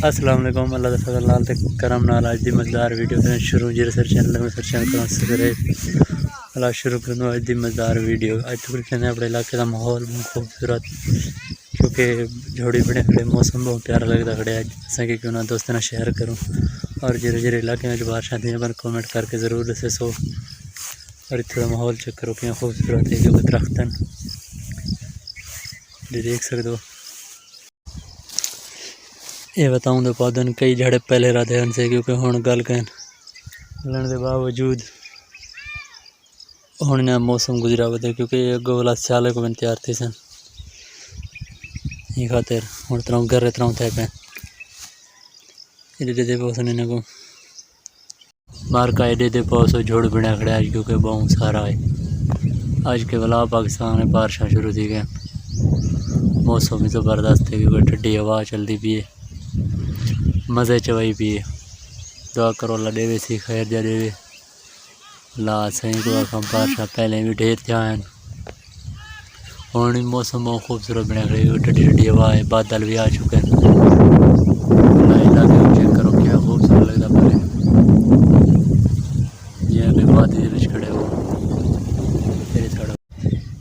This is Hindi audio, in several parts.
अस्सलाम वालेकुम। अल्लाह दा फज़ल नाल ते करम नाल अज दी मज़ेदार वीडियो करें शुरू। जी सर चैनल में सर चैनल करो सब्सक्राइब। अल्लाह शुरू करूँ अज दी मज़ेदार वीडियो। अज तक अपने इलाके का माहौल बहुत खूबसूरत, क्योंकि जोड़ी बड़े खड़े मौसम बहुत प्यारा लगता खड़े अज असें क्यों ना दोस्तों ने शेयर करूँ। और जेरे जेरे इलाके में बारिश आती है कमेंट करके ज़रूर दसे सो। और इतना माहौल चेक करो कि खूबसूरत है, क्योंकि दरख्तन देख सकते हो। ये बताऊँ तो पौधे कई जड़े पहले रहते हैं उनसे, क्योंकि हूँ गल कहने के बावजूद हूँ ना मौसम गुजरा हुआ है, क्योंकि अगो वाला सियाले को मैंने तैयार थी सन ये खातिर हूँ तरह घर तरह थे पे एडे पौसन इन्हें को मार का एडे पौसो झोड़ बिना खड़े आज, क्योंकि बहुत सारा है आज के वाला पाकिस्तान में बारिशा शुरू थी गए। मौसम भी ज़बरदस्त है, क्योंकि ठंडी हवा चलती पी है, मज़े चवाई पी है। दुआ करो अल्लाह देवे सी खैर जा देवे। ला सही को आखा बारिशा पहले भी ढेर थे हूँ मौसम बहुत खूबसूरत बने खड़े, ठंडी ठंडी हवा है, बादल भी आ चुके हैं। चेक करो क्या खूबसूरत लगता पहले ये वादी खड़े हो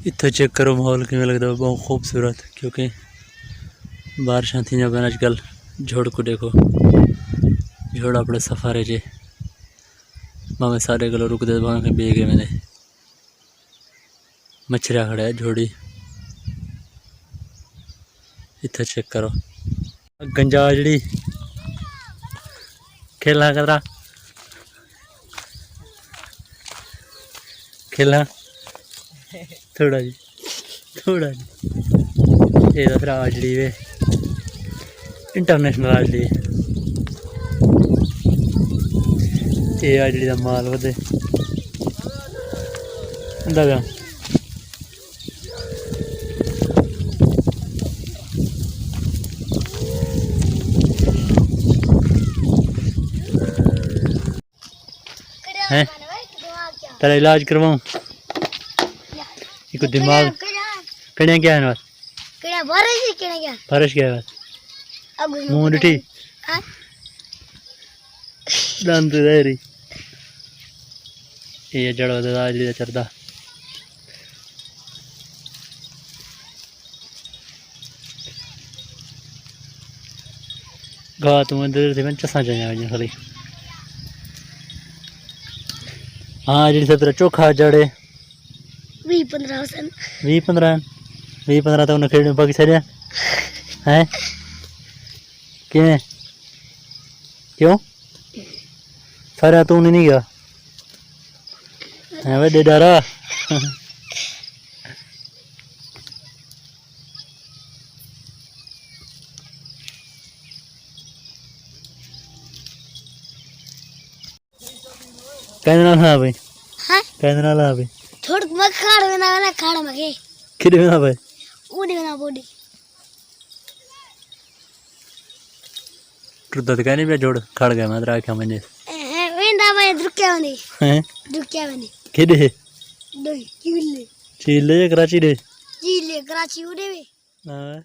इतना चेक करो माहौल किमें लगता बहुत खूबसूरत, क्योंकि बारिशा थी जब अजकल झोड़ को देखो झोड़ अपने सफारे जे भावे सारे गलो रुक दे भावे बेगे में मच्छरिया खड़ा है झोड़ी। इतना चेक करो गंजा जड़ी खेलना कदरा खेलना थोड़ा जी ये तो फिर आजड़ी वे इंटरनेशनल आजड़ी ये आजड़ी का माल वधे अंदाजा है तेरा इलाज करवाऊं एक दिमाग कड़िया क्या है बारिश क्या है मुंह डिठी दंद देरी ये जड़ आज चरदा गा तुम इधर से मैं चसा चाहिए खाली। हाँ जी तेरा चोखा जड़े 20-15 तो उन्हें खेलने बाकी सारे हैं किमें क्यों सारे तू नहीं गया है वे डरा कहने ना हाँ भाई कहने ना ला भाई थोड़ मत खाड़ में ना खाड़ मगे किधर में ना भाई उड़ी में ना बॉडी ट्रुदा तो कहने भी जोड़ खड़ गया मैं राख्या मैंने वेंदा भाई दुक्या बनी हैं किधर दो किले चीले कराची दे किले कराची उड़े वे हाँ